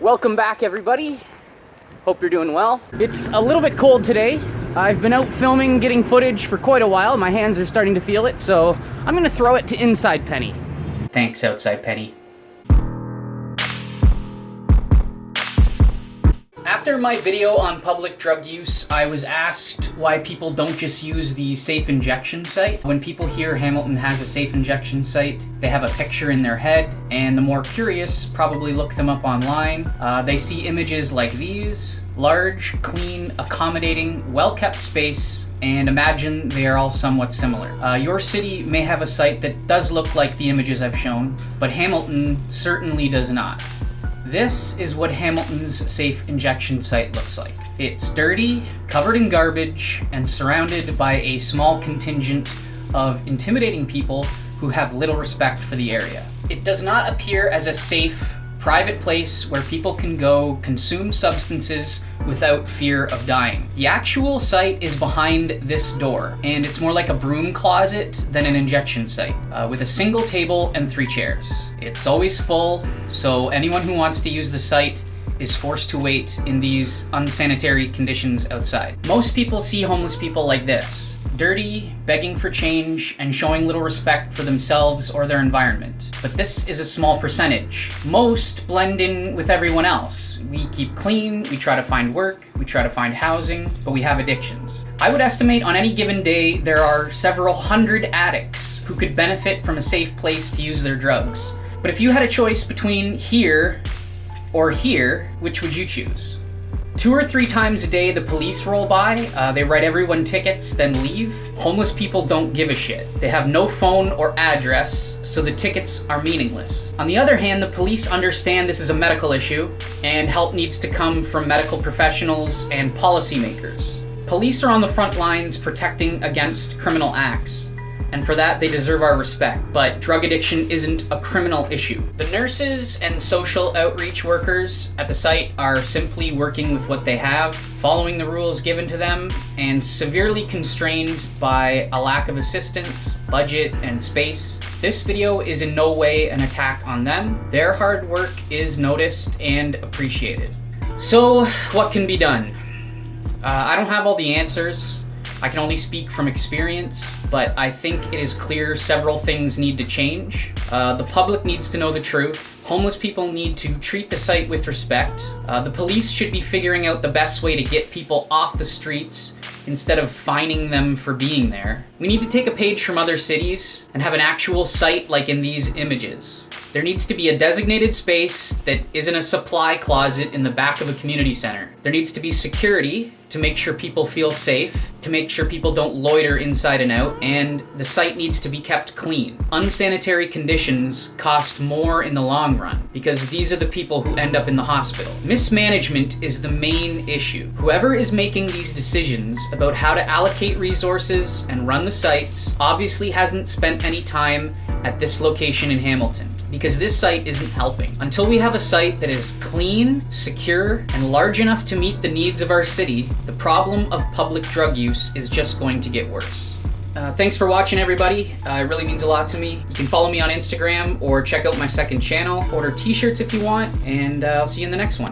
Welcome back, everybody. Hope you're doing well. It's a little bit cold today. I've been out filming, getting footage for quite a while. My hands are starting to feel it, so I'm gonna throw it to Inside Penny. Thanks, Outside Penny. After my video on public drug use, I was asked why people don't just use the safe injection site. When people hear Hamilton has a safe injection site, they have a picture in their head, and the more curious probably look them up online. They see images like these: large, clean, accommodating, well-kept space, and imagine they are all somewhat similar. Your city may have a site that does look like the images I've shown, but Hamilton certainly does not. This is what Hamilton's safe injection site looks like. It's dirty, covered in garbage, and surrounded by a small contingent of intimidating people who have little respect for the area. It does not appear as a safe, private place where people can go consume substances without fear of dying. The actual site is behind this door, and it's more like a broom closet than an injection site, with a single table and 3 chairs. It's always full, so anyone who wants to use the site is forced to wait in these unsanitary conditions outside. Most people see homeless people like this: dirty, begging for change, and showing little respect for themselves or their environment. But this is a small percentage. Most blend in with everyone else. We keep clean, we try to find work, we try to find housing, but we have addictions. I would estimate on any given day there are several hundred addicts who could benefit from a safe place to use their drugs. But if you had a choice between here or here, which would you choose? 2 or 3 times a day the police roll by, they write everyone tickets, then leave. Homeless people don't give a shit. They have no phone or address, so the tickets are meaningless. On the other hand, the police understand this is a medical issue, and help needs to come from medical professionals and policymakers. Police are on the front lines protecting against criminal acts, and for that they deserve our respect. But drug addiction isn't a criminal issue. The nurses and social outreach workers at the site are simply working with what they have, following the rules given to them, and severely constrained by a lack of assistance, budget, and space. This video is in no way an attack on them. Their hard work is noticed and appreciated. So, what can be done? I don't have all the answers. I can only speak from experience, but I think it is clear several things need to change. The public needs to know the truth. Homeless people need to treat the site with respect. The police should be figuring out the best way to get people off the streets instead of fining them for being there. We need to take a page from other cities and have an actual site like in these images. There needs to be a designated space that isn't a supply closet in the back of a community center. There needs to be security to make sure people feel safe, to make sure people don't loiter inside and out, and the site needs to be kept clean. Unsanitary conditions cost more in the long run because these are the people who end up in the hospital. Mismanagement is the main issue. Whoever is making these decisions about how to allocate resources and run the sites obviously hasn't spent any time at this location in Hamilton, because this site isn't helping. Until we have a site that is clean, secure, and large enough to meet the needs of our city, the problem of public drug use is just going to get worse. Thanks for watching, everybody. It really means a lot to me. You can follow me on Instagram or check out my second channel. Order t-shirts if you want, and I'll see you in the next one.